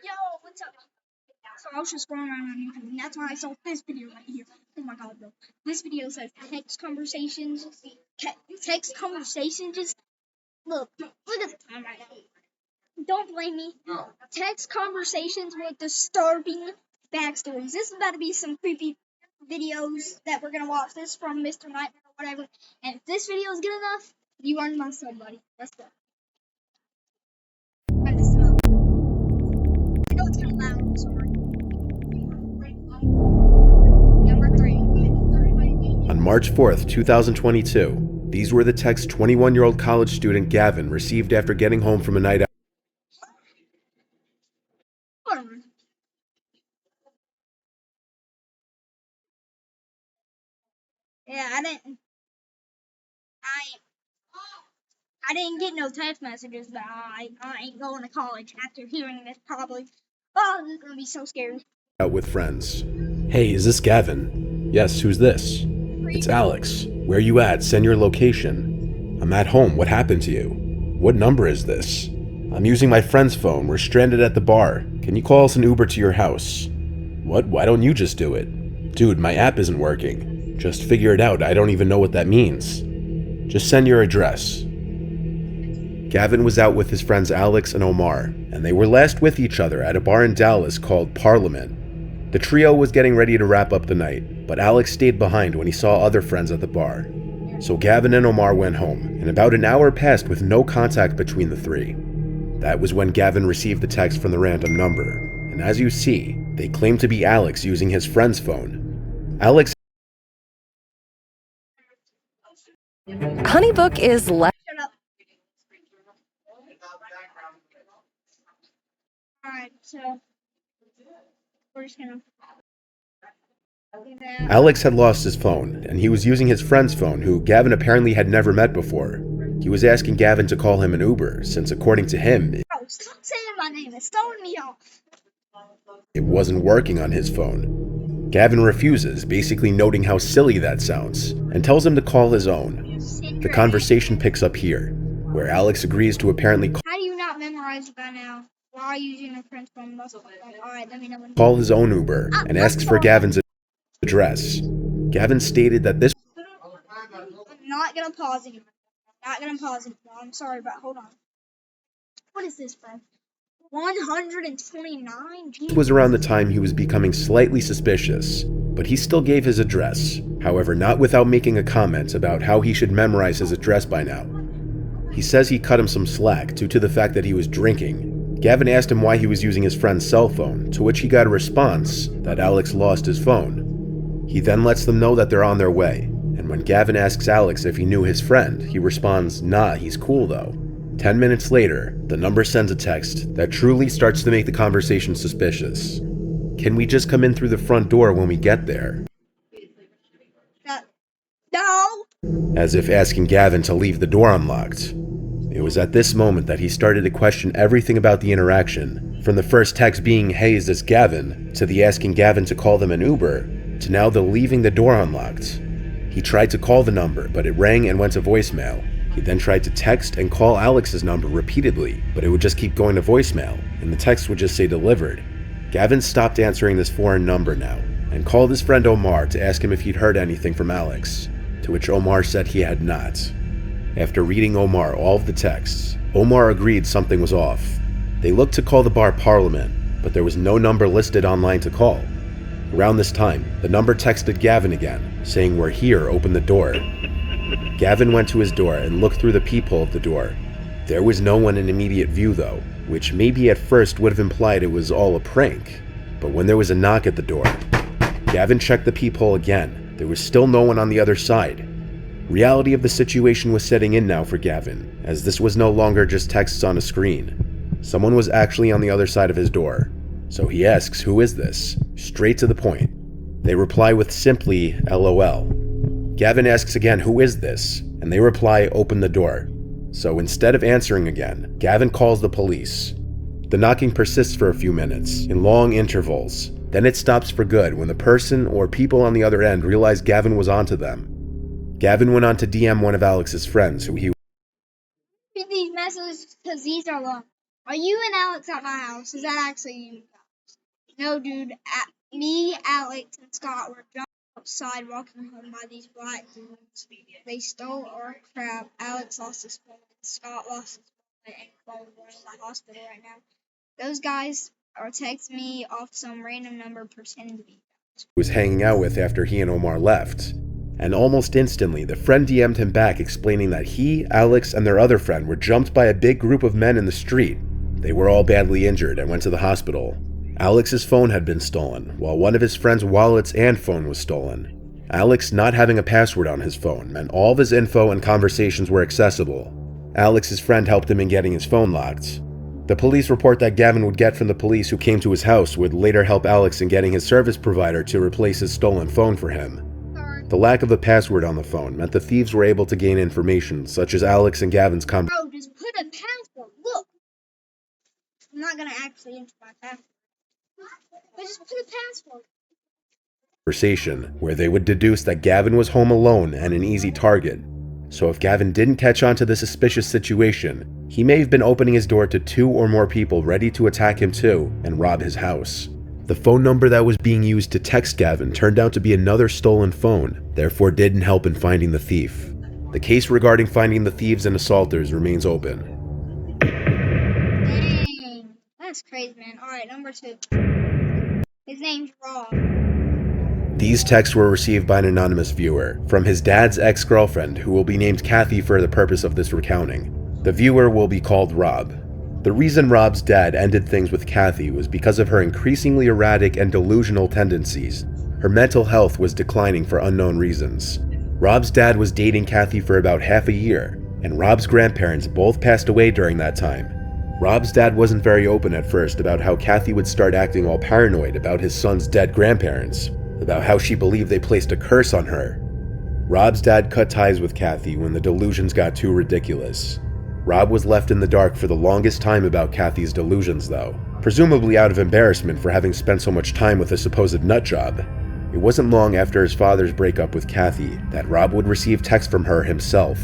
Yo, what's up? So I was just scrolling around on YouTube, and that's when I saw this video right here. Oh my god, bro. This video says text conversations. Text conversations. Just look at the time right now. Don't blame me. Text conversations with disturbing backstories. This is about to be some creepy videos that we're gonna watch. This from Mr. Nightmare or whatever. And if this video is good enough, you earned my sub, buddy. Let's go. I messed it up. I know it's kind of loud. I'm sorry. Number 3. On March 4th, 2022, these were the texts 21-year-old college student Gavin received after getting home from a night out. Hold on. Yeah, I didn't get no text messages, but I ain't going to college after hearing this probably. Oh, this is gonna be so scary. Out with friends. Hey, is this Gavin? Yes, who's this? It's Alex. Where you at? Send your location. I'm at home. What happened to you? What number is this? I'm using my friend's phone. We're stranded at the bar. Can you call us an Uber to your house? What? Why don't you just do it? Dude, my app isn't working. Just figure it out. I don't even know what that means. Just send your address. Gavin was out with his friends Alex and Omar, and they were last with each other at a bar in Dallas called Parliament. The trio was getting ready to wrap up the night, but Alex stayed behind when he saw other friends at the bar. So Gavin and Omar went home, and about an hour passed with no contact between the three. That was when Gavin received the text from the random number, and as you see, they claimed to be Alex using his friend's phone. Alex HoneyBook is less. Shut up. Alright, so we're just gonna. Alex had lost his phone, and he was using his friend's phone, who Gavin apparently had never met before. He was asking Gavin to call him an Uber, since according to him, Bro, stop saying my name. It's throwing me off. it wasn't working on his phone. Gavin refuses, basically noting how silly that sounds, and tells him to call his own. The conversation picks up here, where Alex agrees to apparently How do you not memorize it by now? Why are you using a friend's phone? Alright, let me know when. call his own Uber and asks for Gavin's address. Gavin stated that this I'm not gonna pause anymore. I'm sorry, but hold on. What is this, bro? 129? Jeez. was around the time he was becoming slightly suspicious, but he still gave his address, however not without making a comment about how he should memorize his address by now. He says he cut him some slack due to the fact that he was drinking. Gavin asked him why he was using his friend's cell phone, to which he got a response that Alex lost his phone. He then lets them know that they're on their way, and when Gavin asks Alex if he knew his friend, he responds, "Nah, he's cool though." 10 minutes later, the number sends a text that truly starts to make the conversation suspicious. Can we just come in through the front door when we get there? No! As if asking Gavin to leave the door unlocked. It was at this moment that he started to question everything about the interaction, from the first text being, "Hey, is this Gavin?" to the asking Gavin to call them an Uber, to now the leaving the door unlocked. He tried to call the number, but it rang and went to voicemail. He then tried to text and call Alex's number repeatedly, but it would just keep going to voicemail, and the text would just say delivered. Gavin stopped answering this foreign number now, and called his friend Omar to ask him if he'd heard anything from Alex, to which Omar said he had not. After reading Omar all of the texts, Omar agreed something was off. They looked to call the bar Parliament, but there was no number listed online to call. Around this time, the number texted Gavin again, saying, "We're here, open the door." Gavin went to his door and looked through the peephole of the door. There was no one in immediate view though, which maybe at first would have implied it was all a prank. But when there was a knock at the door, Gavin checked the peephole again. There was still no one on the other side. Reality of the situation was setting in now for Gavin, as this was no longer just texts on a screen. Someone was actually on the other side of his door. So he asks, "Who is this?" Straight to the point. They reply with simply, "LOL." Gavin asks again, "Who is this?" And they reply, "Open the door." So instead of answering again, Gavin calls the police. The knocking persists for a few minutes, in long intervals. Then it stops for good when the person or people on the other end realize Gavin was onto them. Gavin went on to DM one of Alex's friends, who he Read these messages because these are long. Are you and Alex at my house? Is that actually you? No, dude. Me, Alex, and Scott were jumped outside walking home by these black dudes. They stole our crap. Alex lost his phone. Scott lost his phone and phone. We're in the hospital right now. Those guys are texting me off some random number pretending to be was hanging out with after he and Omar left. And almost instantly, the friend DM'd him back explaining that he, Alex, and their other friend were jumped by a big group of men in the street. They were all badly injured and went to the hospital. Alex's phone had been stolen, while one of his friend's wallets and phone was stolen. Alex not having a password on his phone meant all of his info and conversations were accessible. Alex's friend helped him in getting his phone locked. The police report that Gavin would get from the police who came to his house would later help Alex in getting his service provider to replace his stolen phone for him. The lack of a password on the phone meant the thieves were able to gain information, such as Alex and Gavin's Bro, just put a password. Look. I'm not gonna actually enter my password. But just put a password. Conversation, where they would deduce that Gavin was home alone and an easy target. So if Gavin didn't catch on to the suspicious situation, he may have been opening his door to 2 or more people ready to attack him too and rob his house. The phone number that was being used to text Gavin turned out to be another stolen phone, therefore didn't help in finding the thief. The case regarding finding the thieves and assaulters remains open. Dang, that's crazy, man. Alright, number 2. His name's Rob. These texts were received by an anonymous viewer from his dad's ex-girlfriend, who will be named Kathy for the purpose of this recounting. The viewer will be called Rob. The reason Rob's dad ended things with Kathy was because of her increasingly erratic and delusional tendencies. Her mental health was declining for unknown reasons. Rob's dad was dating Kathy for about half a year, and Rob's grandparents both passed away during that time. Rob's dad wasn't very open at first about how Kathy would start acting all paranoid about his son's dead grandparents, about how she believed they placed a curse on her. Rob's dad cut ties with Kathy when the delusions got too ridiculous. Rob was left in the dark for the longest time about Kathy's delusions though, presumably out of embarrassment for having spent so much time with a supposed nutjob. It wasn't long after his father's breakup with Kathy that Rob would receive texts from her himself.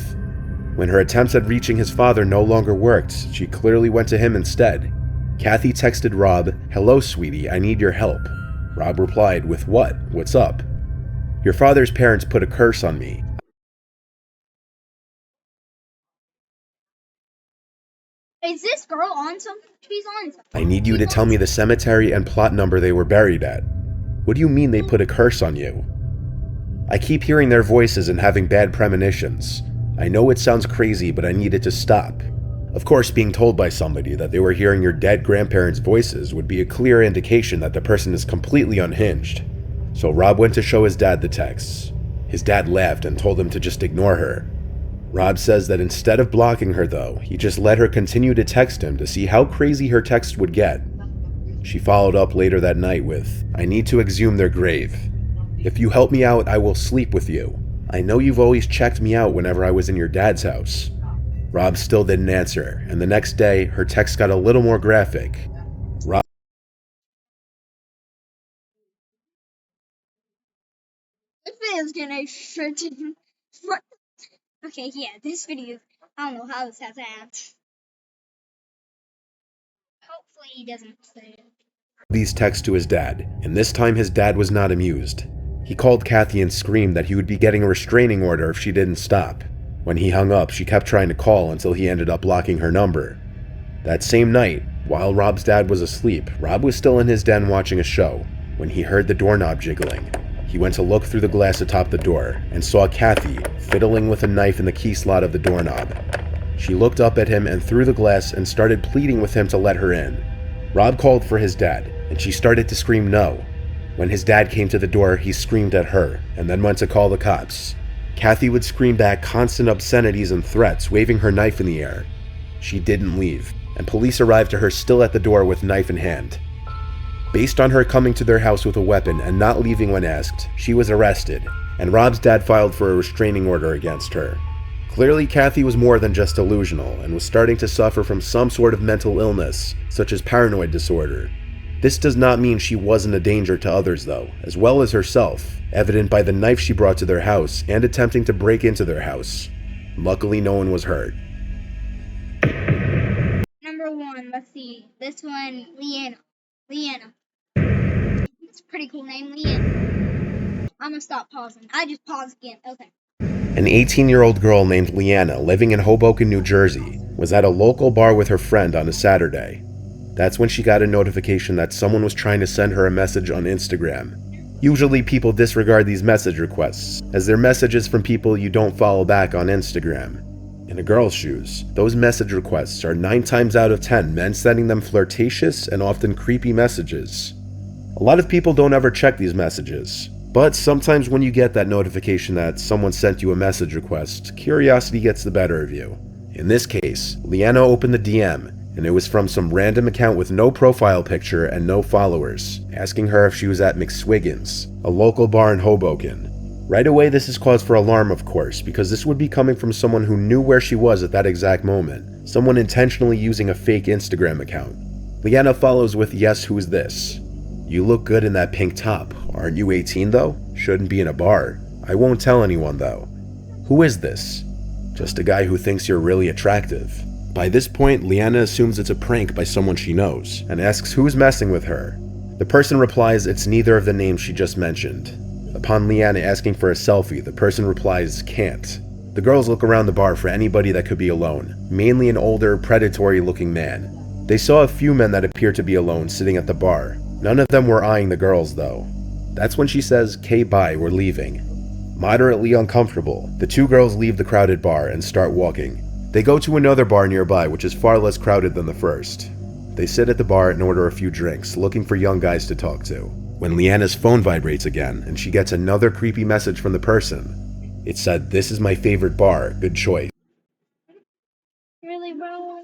When her attempts at reaching his father no longer worked, she clearly went to him instead. Kathy texted Rob, "Hello sweetie, I need your help." Rob replied with, "What? What's up?" "Your father's parents put a curse on me. Is this girl on something? She's on something. I need you to tell me the cemetery and plot number they were buried at." "What do you mean they put a curse on you?" "I keep hearing their voices and having bad premonitions. I know it sounds crazy, but I need it to stop." Of course, being told by somebody that they were hearing your dead grandparents' voices would be a clear indication that the person is completely unhinged. So Rob went to show his dad the texts. His dad laughed and told him to just ignore her. Rob says that instead of blocking her though, he just let her continue to text him to see how crazy her text would get. She followed up later that night with, "I need to exhume their grave. If you help me out, I will sleep with you. I know you've always checked me out whenever I was in your dad's house." Rob still didn't answer, and the next day, her text got a little more graphic. Rob This video's gonna freaking. Okay, yeah, this video. I don't know how this has happened. Hopefully, he doesn't say it. these texts to his dad, and this time his dad was not amused. He called Kathy and screamed that he would be getting a restraining order if she didn't stop. When he hung up, she kept trying to call until he ended up blocking her number. That same night, while Rob's dad was asleep, Rob was still in his den watching a show when he heard the doorknob jiggling. He went to look through the glass atop the door and saw Kathy fiddling with a knife in the key slot of the doorknob. She looked up at him and through the glass and started pleading with him to let her in. Rob called for his dad, and she started to scream no. When his dad came to the door, he screamed at her and then went to call the cops. Kathy would scream back constant obscenities and threats, waving her knife in the air. She didn't leave, and police arrived to her still at the door with knife in hand. Based on her coming to their house with a weapon and not leaving when asked, she was arrested, and Rob's dad filed for a restraining order against her. Clearly, Kathy was more than just delusional and was starting to suffer from some sort of mental illness, such as paranoid disorder. This does not mean she wasn't a danger to others though, as well as herself, evident by the knife she brought to their house and attempting to break into their house. Luckily, no one was hurt. Number 1. Let's see. This one, Leanna. Leanna. It's a pretty cool name, Leanna. I'm gonna stop pausing. I just paused again. Okay. An 18-year-old girl named Leanna, living in Hoboken, New Jersey, was at a local bar with her friend on a Saturday. That's when she got a notification that someone was trying to send her a message on Instagram. Usually people disregard these message requests, as they're messages from people you don't follow back on Instagram. In a girl's shoes, those message requests are 9 times out of 10 men sending them flirtatious and often creepy messages. A lot of people don't ever check these messages, but sometimes when you get that notification that someone sent you a message request, curiosity gets the better of you. In this case, Leanna opened the DM, and it was from some random account with no profile picture and no followers, asking her if she was at McSwiggin's, a local bar in Hoboken. Right away, this is cause for alarm, of course, because this would be coming from someone who knew where she was at that exact moment, someone intentionally using a fake Instagram account. Leanna follows with, "Yes, who's this? You look good in that pink top. Aren't you 18 though? Shouldn't be in a bar. I won't tell anyone though. Who is this? Just a guy who thinks you're really attractive." By this point, Leanna assumes it's a prank by someone she knows, and asks who's messing with her. The person replies it's neither of the names she just mentioned. Upon Leanna asking for a selfie, the person replies, "Can't." The girls look around the bar for anybody that could be alone, mainly an older, predatory-looking man. They saw a few men that appeared to be alone sitting at the bar. None of them were eyeing the girls, though. That's when she says, "Okay, bye, we're leaving." Moderately uncomfortable, the two girls leave the crowded bar and start walking. They go to another bar nearby, which is far less crowded than the first. They sit at the bar and order a few drinks, looking for young guys to talk to, when Leanna's phone vibrates again, and she gets another creepy message from the person. It said, "This is my favorite bar, good choice." Really, bro?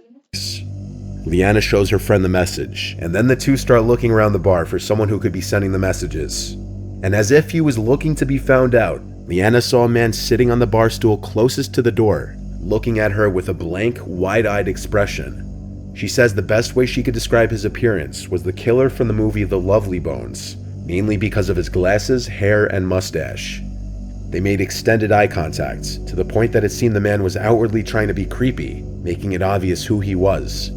Leanna shows her friend the message, and then the two start looking around the bar for someone who could be sending the messages. And as if he was looking to be found out, Leanna saw a man sitting on the bar stool closest to the door, looking at her with a blank, wide-eyed expression. She says the best way she could describe his appearance was the killer from the movie The Lovely Bones, mainly because of his glasses, hair, and mustache. They made extended eye contact, to the point that it seemed the man was outwardly trying to be creepy, making it obvious who he was.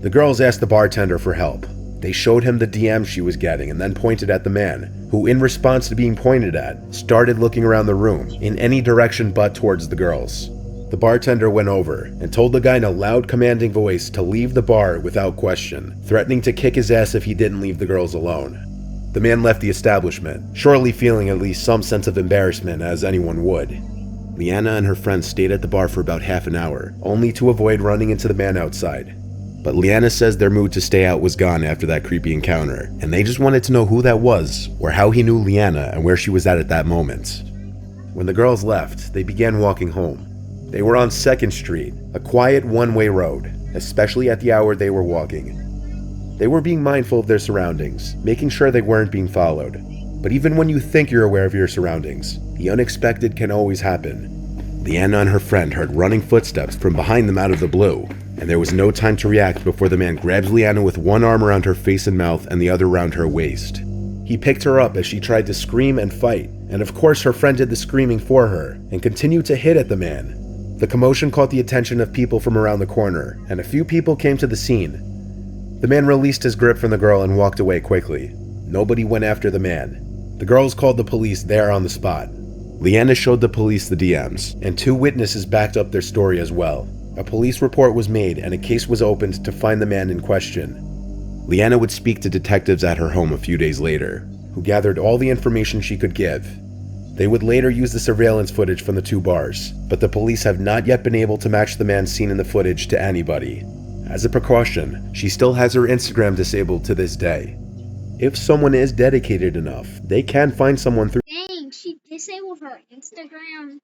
The girls asked the bartender for help. They showed him the DM she was getting and then pointed at the man, who in response to being pointed at, started looking around the room, in any direction but towards the girls. The bartender went over and told the guy in a loud, commanding voice to leave the bar without question, threatening to kick his ass if he didn't leave the girls alone. The man left the establishment, surely feeling at least some sense of embarrassment, as anyone would. Leanna and her friends stayed at the bar for about half an hour, only to avoid running into the man outside. But Leanna says their mood to stay out was gone after that creepy encounter, and they just wanted to know who that was, or how he knew Leanna and where she was at that moment. When the girls left, they began walking home. They were on 2nd Street, a quiet one-way road, especially at the hour they were walking. They were being mindful of their surroundings, making sure they weren't being followed. But even when you think you're aware of your surroundings, the unexpected can always happen. Leanna and her friend heard running footsteps from behind them out of the blue, and there was no time to react before the man grabs Leanna with one arm around her face and mouth and the other around her waist. He picked her up as she tried to scream and fight, and of course her friend did the screaming for her, and continued to hit at the man. The commotion caught the attention of people from around the corner, and a few people came to the scene. The man released his grip from the girl and walked away quickly. Nobody went after the man. The girls called the police there on the spot. Leanna showed the police the DMs, and 2 witnesses backed up their story as well. A police report was made and a case was opened to find the man in question. Leanna would speak to detectives at her home a few days later, who gathered all the information she could give. They would later use the surveillance footage from the 2 bars, but the police have not yet been able to match the man seen in the footage to anybody. As a precaution, she still has her Instagram disabled to this day. If someone is dedicated enough, they can find someone through Dang, she disabled her Instagram.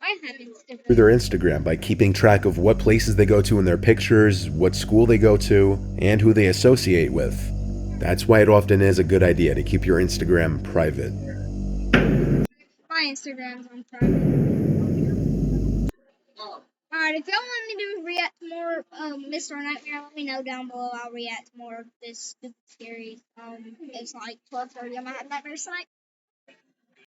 I have their Instagram. Instagram by keeping track of what places they go to in their pictures, what school they go to, and who they associate with. That's why it often is a good idea to keep your Instagram private. My Instagram's on private. Alright, if y'all want me to react to more of Mr. Nightmare, let me know down below. I'll react to more of this stupid series. It's like 12:30. I'm gonna have nightmares tonight.